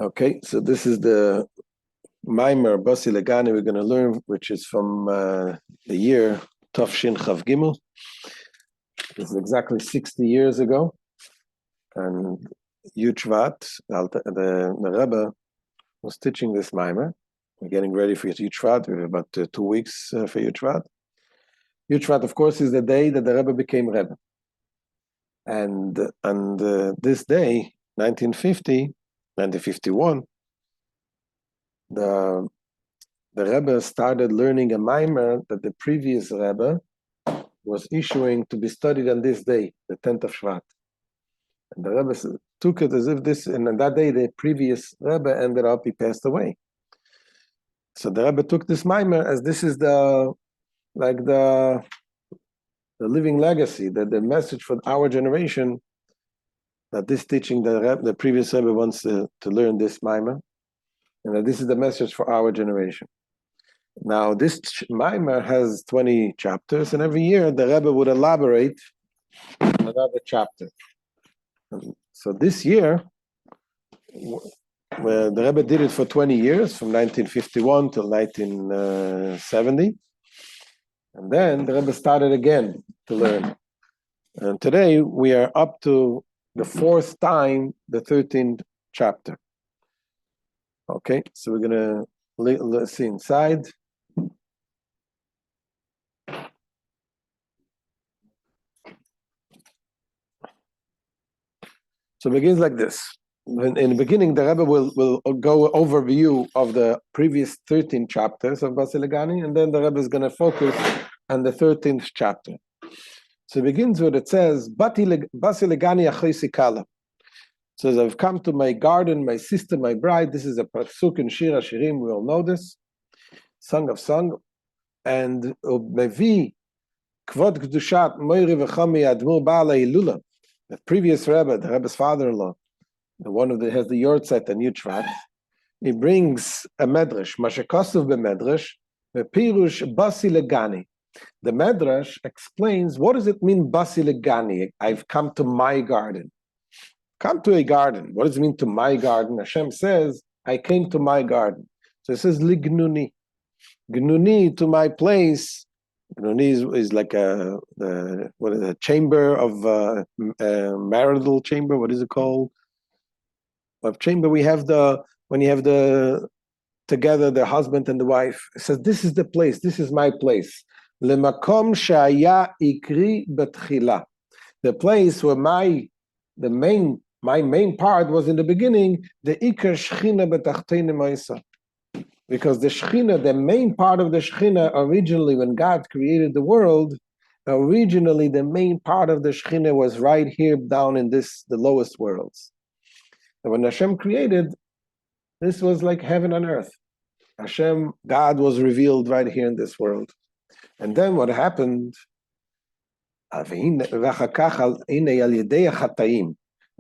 Okay, so this is the Maamar Basi Legani we're going to learn, which is from the year Tafshin Chav Gimel. This is exactly 60 years ago, and Shevat, the Rebbe, was teaching this Maamar. We're getting ready for Shevat. We have about 2 weeks for Shevat. Shevat, of course, is the day that the Rebbe became Rebbe. And this day, 1951, the Rebbe started learning a Maamar that the previous Rebbe was issuing to be studied on this day, the 10th of Shevat. And the Rebbe took it as if this, and on that day, the previous Rebbe ended up, he passed away. So the Rebbe took this Maamar as this is the living legacy, that the message for our generation, that this teaching, the previous Rebbe wants to learn this Maamar, and that this is the message for our generation. Now, this Maamar has 20 chapters, and every year the Rebbe would elaborate another chapter. So this year, the Rebbe did it for 20 years, from 1951 till 1970. And then the Rebbe started again to learn. And today we are up to the fourth time, the 13th chapter. Okay, so we're going to see inside. So it begins like this. In the beginning, the Rebbe will go overview of the previous 13 chapters of Basi Legani, and then the Rebbe is going to focus on the 13th chapter. So it begins with, it says, Basi Legani achoi sikala. It says, I've come to my garden, my sister, my bride. This is a pasuk in Shir HaShirim, we all know this, Song of Song. And Mevi Kvod Kedushat Moiri V'chami Admur Ba'ala Hilula. The previous Rebbe, the Rebbe's father-in-law, the one who has the Yortzeit and Shevat, he brings a medrash, Mashekosov bemedrash, Pirush Basi Legani. The medrash explains, what does it mean, Basi Legani? I've come to my garden. Come to a garden. What does it mean to my garden? Hashem says, I came to my garden. So it says, Lignuni. Gnuni, to my place. Gnuni is like a chamber of marital chamber. What is it called? Of chamber, when you have together the husband and the wife. It says, this is the place, this is my place. Lemakom shaya ikri betchila. The place where my main part was in the beginning, the ikar shchina betachtene ma'isa. Because the shchina, the main part of the shchina, originally when God created the world, originally the main part of the shchina was right here down in the lowest worlds. And when Hashem created, this was like heaven on earth. Hashem, God was revealed right here in this world. And then what happened?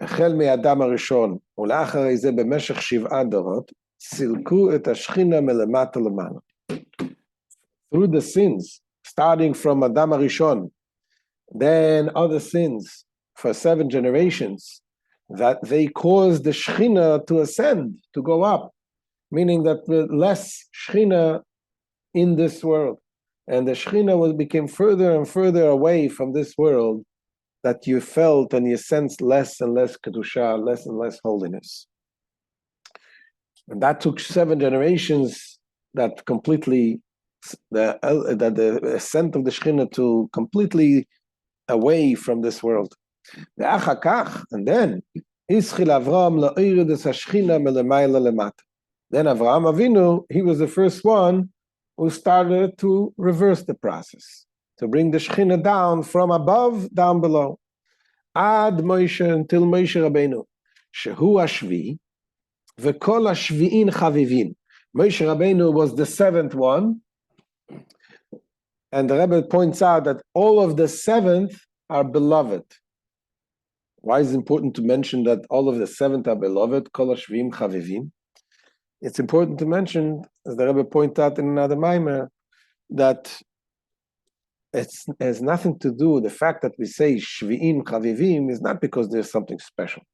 החל מאדם הראשון ולאחרי זה במשך 7 דורות סילקו את השכינה מלמטה למעלה. Through the sins, starting from Adam HaRishon, then other sins for 7 generations, that they caused the Shechina to ascend, to go up, meaning that less Shechina in this world. And the Shechina became further and further away from this world, that you felt and you sensed less and less Kedusha, less and less holiness. And that took 7 generations that completely, the ascent of the Shechina to completely away from this world. And then, then Avraham Avinu, he was the first one who started to reverse the process, to bring the Shechina down from above, down below. Ad Moshe, until Moshe Rabbeinu. Shehu Ashvi, V'kol Ashvi'in Chavivin. Moshe Rabbeinu was the 7th one, and the Rebbe points out that all of the 7th are beloved. Why is it important to mention that all of the 7th are beloved? Kol Ashvi'im Chavivin. It's important to mention, as the Rebbe pointed out in another Maamar, that it has nothing to do, the fact that we say Shvi'im Chavivim is not because there's something special.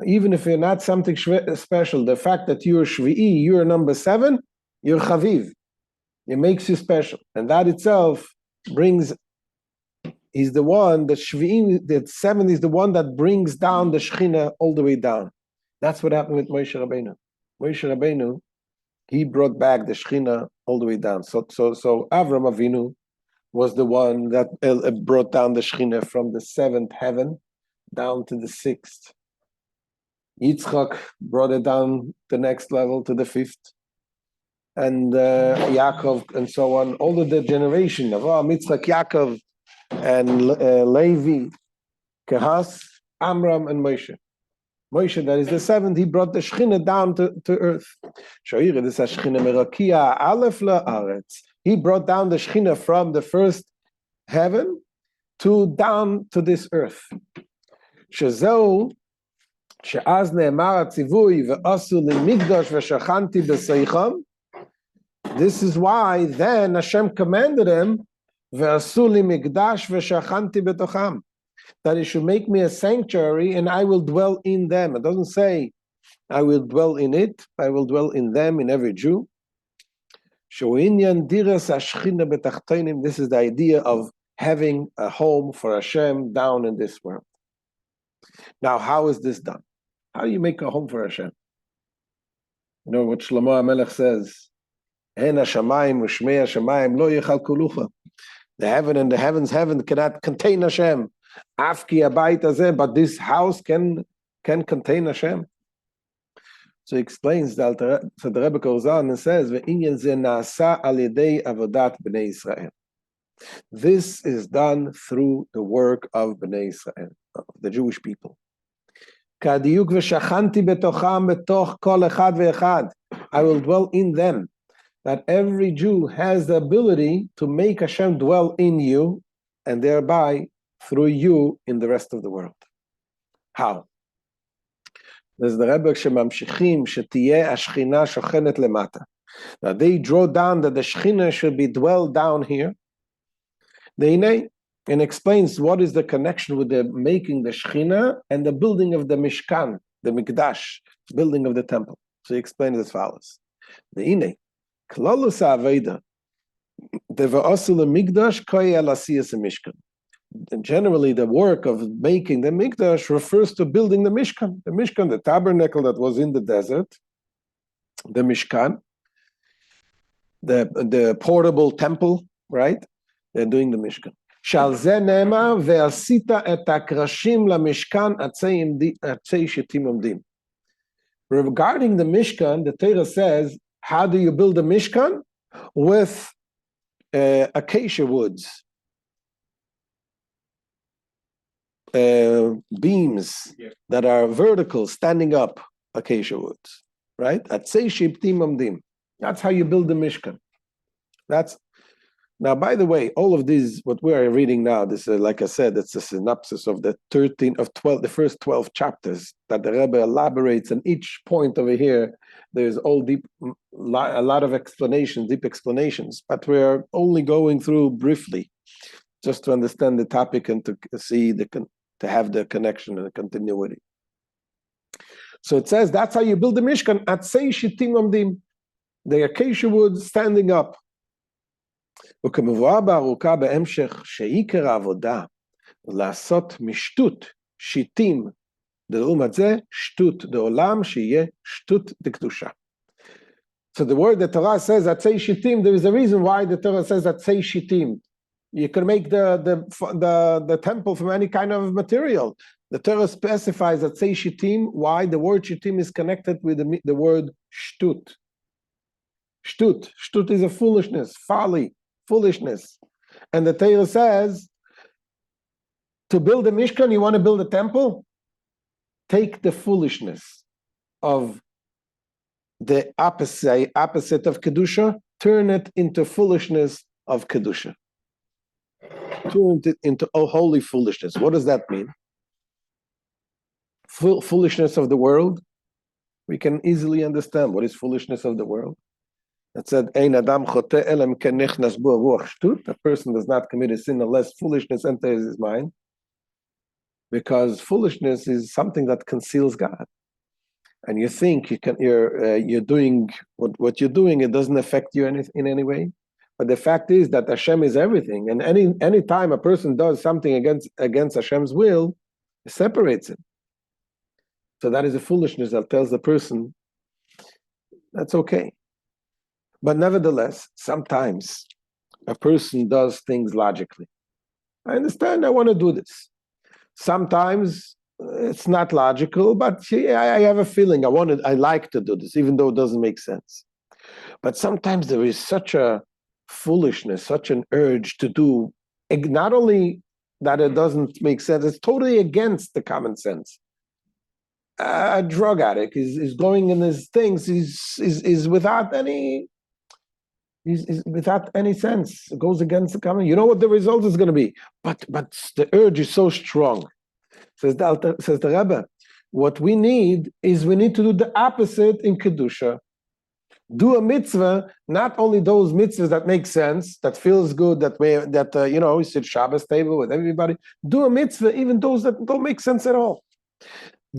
Even if you're not something special, the fact that you're Shvi'i, you're number 7, you're Chaviv. It makes you special. And that itself brings, is the one, that Shvi'i, that 7 is the one that brings down the Shechina all the way down. That's what happened with Moshe Rabbeinu. Moshe Rabbeinu, he brought back the Shechina all the way down. So Avram Avinu was the one that brought down the Shechina from the 7th heaven down to the 6th. Yitzchak brought it down the next level to the 5th. And Yaakov and so on, all of the generation of Yitzchak, Yaakov, and Levi, Kehas, Amram, and Moshe. Moshe, that is the 7th, he brought the Shechina down to earth. He brought down the Shechina from the 1st heaven to down to this earth. Shezeu, she'az ne'emar hatzivui ve'asu limikdash ve'shachanti b'seicham. This is why then Hashem commanded him, ve'asu limikdash ve'shachanti b'tocham, that he should make me a sanctuary and I will dwell in them. It doesn't say I will dwell in it, I will dwell in them, in every Jew. This is the idea of having a home for Hashem down in this world. Now, how is this done? How do you make a home for Hashem? You know what Shlomo HaMelech says, the heaven and the heaven cannot contain Hashem. But this house can contain Hashem. So he explains that. So the Rebbe goes on and says, this is done through the work of Bnei Israel, of the Jewish people. I will dwell in them. That every Jew has the ability to make Hashem dwell in you, and thereby through you in the rest of the world. How? There's the Rebbe shemamshichim shetiyeh ashchina shochenet lemata. Now they draw down that the Shechina should be dwelled down here. And explains what is the connection with the making the Shechina and the building of the Mishkan, the Mikdash, building of the temple. So he explains as follows. The Ine, Klalus Aveda, the Va'asul Mikdash Koye Alasiyas Mishkan. Generally, the work of making the Mikdash refers to building the Mishkan. The Mishkan, the tabernacle that was in the desert, the Mishkan, the portable temple, right? They're doing the Mishkan. Shal ze ne'emar ve'asita et hakrashim lamishkan atzei shetim omdim. Regarding the Mishkan, the Torah says, how do you build a Mishkan? With acacia woods. Beams that are vertical, standing up, acacia woods, right? Atzei shetim omdim. That's how you build the Mishkan. Now, by the way, all of these, what we are reading now, this is, like I said, it's a synopsis of the the first 12 chapters that the Rebbe elaborates, and each point over here, there's a lot of explanations, deep explanations, but we're only going through briefly, just to understand the topic and to see to have the connection and the continuity. So it says, that's how you build the Mishkan, atzei shitim omdim, the acacia wood standing up. וכמבואר בארוכה בהמשך שעיקר העבודה לעשות משטות שיטים לעומת זה שטות דעולם שיהיה שטות דקדושה. So the word the Torah says atzei shitim, there is a reason why the Torah says atzei shitim. You can make the temple from any kind of material. The Torah specifies atzei shitim. Why? The word shitim is connected with the word shtut. Shtut is a foolishness, folly. Foolishness. And the Torah says, to build a Mishkan, you want to build a temple? Take the foolishness of the opposite of Kedusha, turn it into foolishness of Kedusha. Turn it into holy foolishness. What does that mean? Foolishness of the world? We can easily understand what is foolishness of the world. It said, a person does not commit a sin unless foolishness enters his mind. because foolishness is something that conceals God. And you think you're doing what you're doing, it doesn't affect you in any way. But the fact is that Hashem is everything, and any time a person does something against Hashem's will, it separates it. So that is a foolishness that tells the person that's okay. But nevertheless, sometimes a person does things logically. I understand, I want to do this. Sometimes it's not logical, but I have a feeling I like to do this, even though it doesn't make sense. But sometimes there is such a foolishness, such an urge to do, not only that it doesn't make sense, it's totally against the common sense. A drug addict is going in his things, is without any sense. It goes against the common. You know what the result is going to be, but the urge is so strong. Says the Rebbe, what we need is we need to do the opposite in Kedusha. Do a mitzvah, not only those mitzvahs that make sense, that feels good, we sit Shabbos table with everybody. Do a mitzvah, even those that don't make sense at all.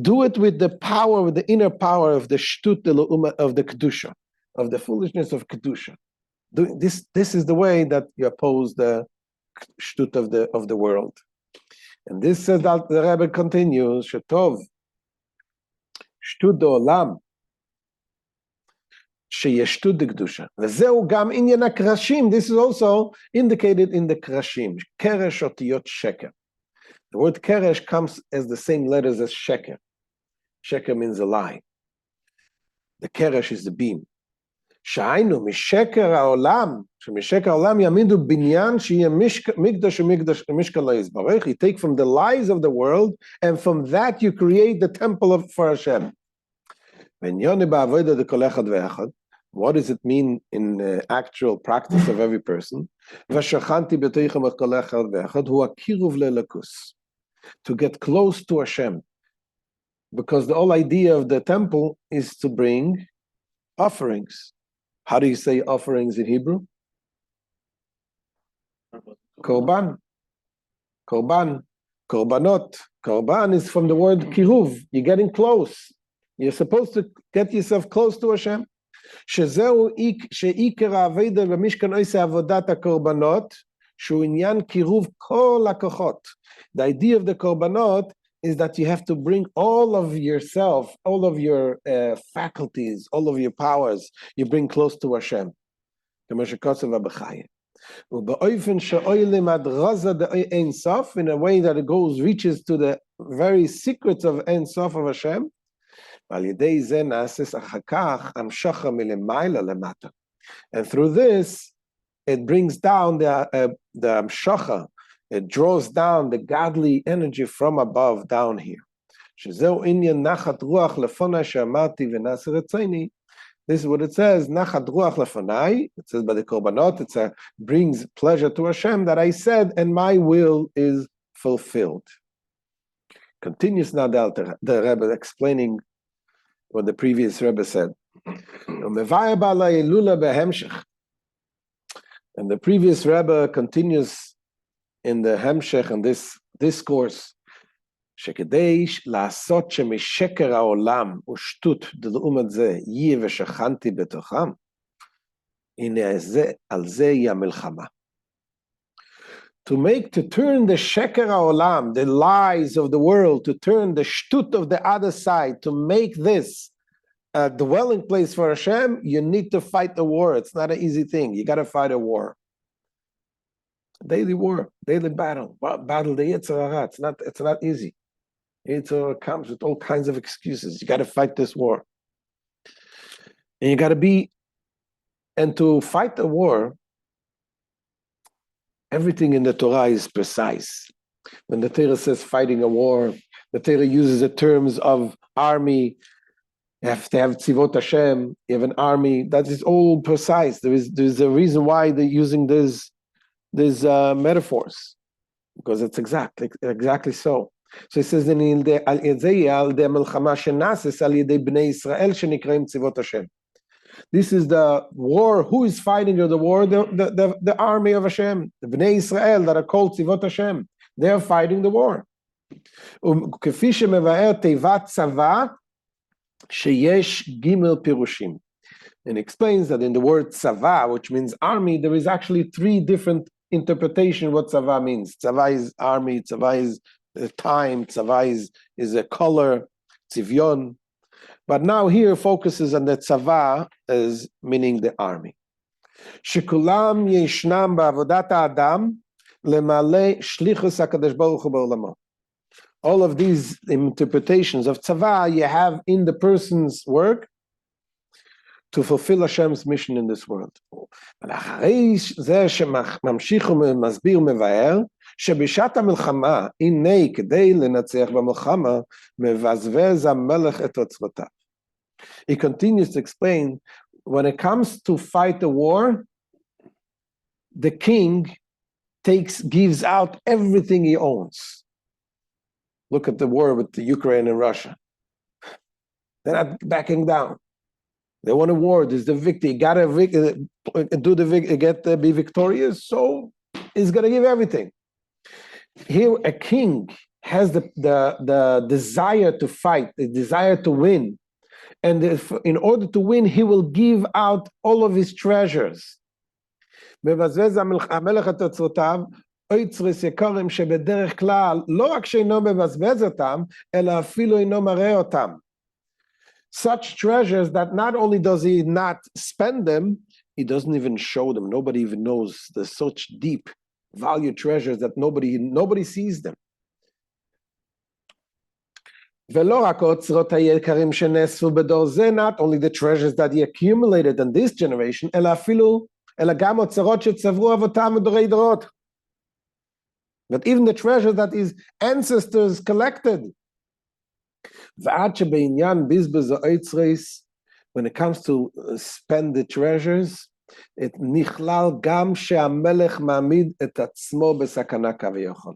Do it with the power, with the inner power of the shtut of the Kedusha, of the foolishness of Kedusha. This is the way that you oppose the shtut of the world. And this says that the Rebbe continues, Shetov, shtut olam, sheyeshtu de kedusha. Vezeu gam inyan hakrashim. This is also indicated in the krashim. Keresh otiyot sheker. The word keresh comes as the same letters as sheker. Sheker means a lie. The keresh is the beam. שהיינו משקר העולם, שמשקר העולם יעמידו בניין שיהיה מקדש ומשכן לא יתברך. You take from the lies of the world, and from that you create the temple for Hashem. ועניוני בעבודה דכל אחד ואחד. What does it mean in actual practice of every person? ושכנתי בתוכם את כל אחד ואחד, הוא הקירוב לאלוקות. To get close to Hashem. Because the whole idea of the temple is to bring offerings. How do you say offerings in Hebrew? Korban. Korban. Korbanot. Korban is from the word kiruv. You're getting close. You're supposed to get yourself close to Hashem. שזהו שעיקר העבודה במשכן עושה עבודת הקורבנות, שהוא עניין קירוב כל הכוחות. The idea of the korbanot is that you have to bring all of yourself, all of your faculties, all of your powers, you bring close to Hashem. In a way that it reaches to the very secrets of Ein Sof of Hashem. And through this, it brings down the Amshacha. It draws down the godly energy from above down here. This is what it says, Nachat Ruach Lefanai. It says by the Korbanot, it brings pleasure to Hashem that I said, and my will is fulfilled. Continues now the Rebbe explaining what the previous Rebbe said. And the previous Rebbe continues in the Hemshech and this discourse, שכדי לעשות שמשקר העולם ושטות לעומת זה יהיה ושכנתי בתוכם, הנה על זה היא המלחמה. To turn the sheker haolam, the lies of the world, to turn the shtut of the other side, to make this a dwelling place for Hashem, you need to fight the war. It's not an easy thing. You got to fight a war. Daily war, daily battle the Yetzer Hara. It's not easy. It comes with all kinds of excuses. You got to fight this war. And you got to fight the war, everything in the Torah is precise. When the Torah says fighting a war, the Torah uses the terms of army. You have to have tzivot Hashem. You have an army. That is all precise. There's a reason why they're using these metaphors, because it's exactly so. So he says, this is the war. Who is fighting the war? The army of Hashem, the Bnei Israel that are called Tzivot Hashem. They're fighting the war. וכפי שמבאר תיבת צבא, שיש ג' פירושים. And explains that in the word tzava, which means army, there is actually three different interpretations what tzava means. Tzava is army, tzava is time, tzava is a color, tzivyon. But now here focuses on the tzava as meaning the army. שכולם ישנם בעבודת האדם למלא שליחוס הקדוש ברוך הוא בעולמו. All of these interpretations of tzava you have in the person's work to fulfill Hashem's mission in this world. ואחרי זה שממשיך ומסביר ומבאר, שבשעת המלחמה, הנה כדי לנצח במלחמה, מבזבז המלך את אוצרותיו. He continues to explain, when it comes to fight a war, the king gives out everything he owns. Look at the war with the Ukraine and Russia. They're not backing down. They want a war. There's the victory. You gotta be victorious. So he's gonna give everything. Here, a king has the desire to fight, the desire to win, and in order to win, he will give out all of his treasures. מבזבז המלך את אוצרותיו, אוצרס יקרים שבדרך כלל לא רק שאינו מבזבז אותם, אלא אפילו אינו מראה אותם. Such treasures that not only does he not spend them, he doesn't even show them. Nobody even knows. There's such deep value treasures that nobody sees them. ולא רק האוצרות היקרים שנאספו בדור זה, not only the treasures that he accumulated in this generation, אלא גם אוצרות שצברו אבותם מדורי דורות. But even the treasure that his ancestors collected. ועד שבעניין בזבז האוצרות, when it comes to spend the treasures, it נכלל גם שהמלך מעמיד את עצמו בסכנה כביכול.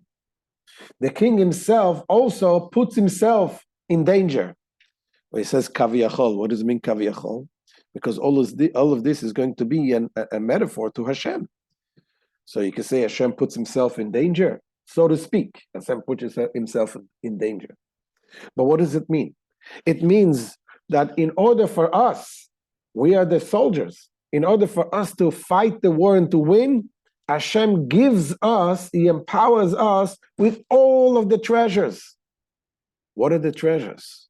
The king himself also puts himself in danger. When he says kaviyachol, what does it mean kaviyachol? Because all of this is going to be a metaphor to Hashem. So you can say Hashem puts himself in danger, so to speak. Hashem puts himself in danger. But what does it mean? It means that in order for us, we are the soldiers, in order for us to fight the war and to win, Hashem gives us, he empowers us with all of the treasures. What are the treasures?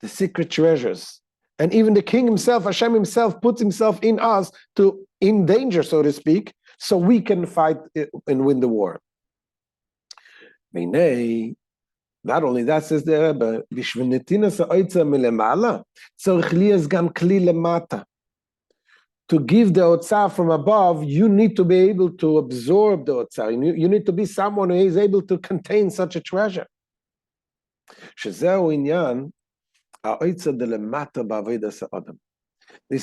The secret treasures. And even the king himself, Hashem himself, puts himself in us in danger, so to speak, so we can fight and win the war. Not only that, says the Rebbe, to give the otzar from above, you need to be able to absorb the otzar. You need to be someone who is able to contain such a treasure. This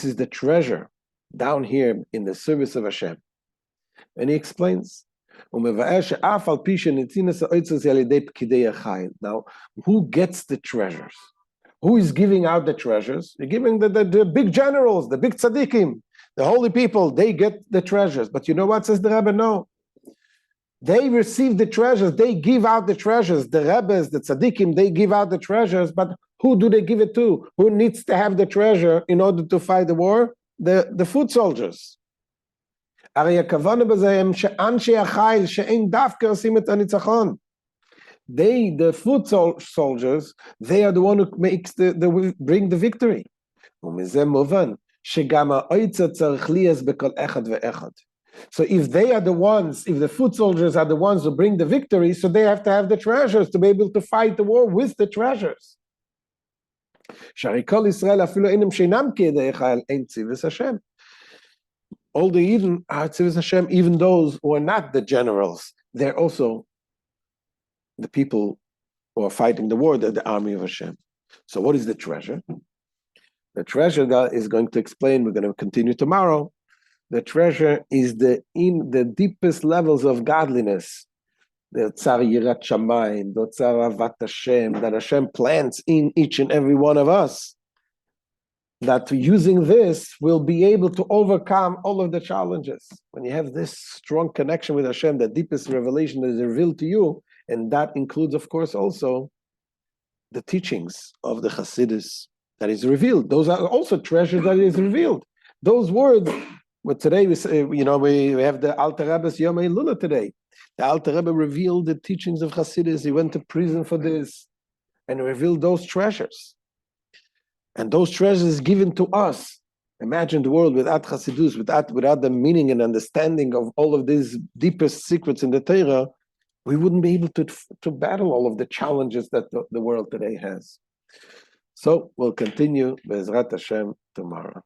is the treasure down here in the service of Hashem. And he explains, now, who gets the treasures? Who is giving out the treasures? You're giving the big generals, the big tzaddikim, the holy people, they get the treasures. But you know what, says the Rebbe? No. They receive the treasures, they give out the treasures. The Rebbes, the tzaddikim, they give out the treasures, but who do they give it to? Who needs to have the treasure in order to fight the war? The foot soldiers. They, the foot soldiers, they are the one who makes bring the victory. So if they are the ones, if the foot soldiers are the ones who bring the victory, so they have to have the treasures to be able to fight the war with the treasures. All the Eden are tzivus Hashem, even those who are not the generals, they're also the people who are fighting the war, the army of Hashem. So what is the treasure? The treasure that is going to explain, we're going to continue tomorrow. The treasure is in the deepest levels of godliness. The tzar yirat shamayim, the tzar avat Hashem, that Hashem plants in each and every one of us. That using this will be able to overcome all of the challenges. When you have this strong connection with Hashem, the deepest revelation that is revealed to you, And that includes, of course, also the teachings of the Hasidus that is revealed. Those are also treasures that is revealed. Those words, but today we say, we have the Alter Rebbe's Yom Elula today. The Alter Rebbe revealed the teachings of Hasidus. He went to prison for this and revealed those treasures. And those treasures given to us. Imagine the world without Hasidus, without the meaning and understanding of all of these deepest secrets in the Torah, we wouldn't be able to battle all of the challenges that the world today has. So we'll continue Be'ezrat Hashem tomorrow.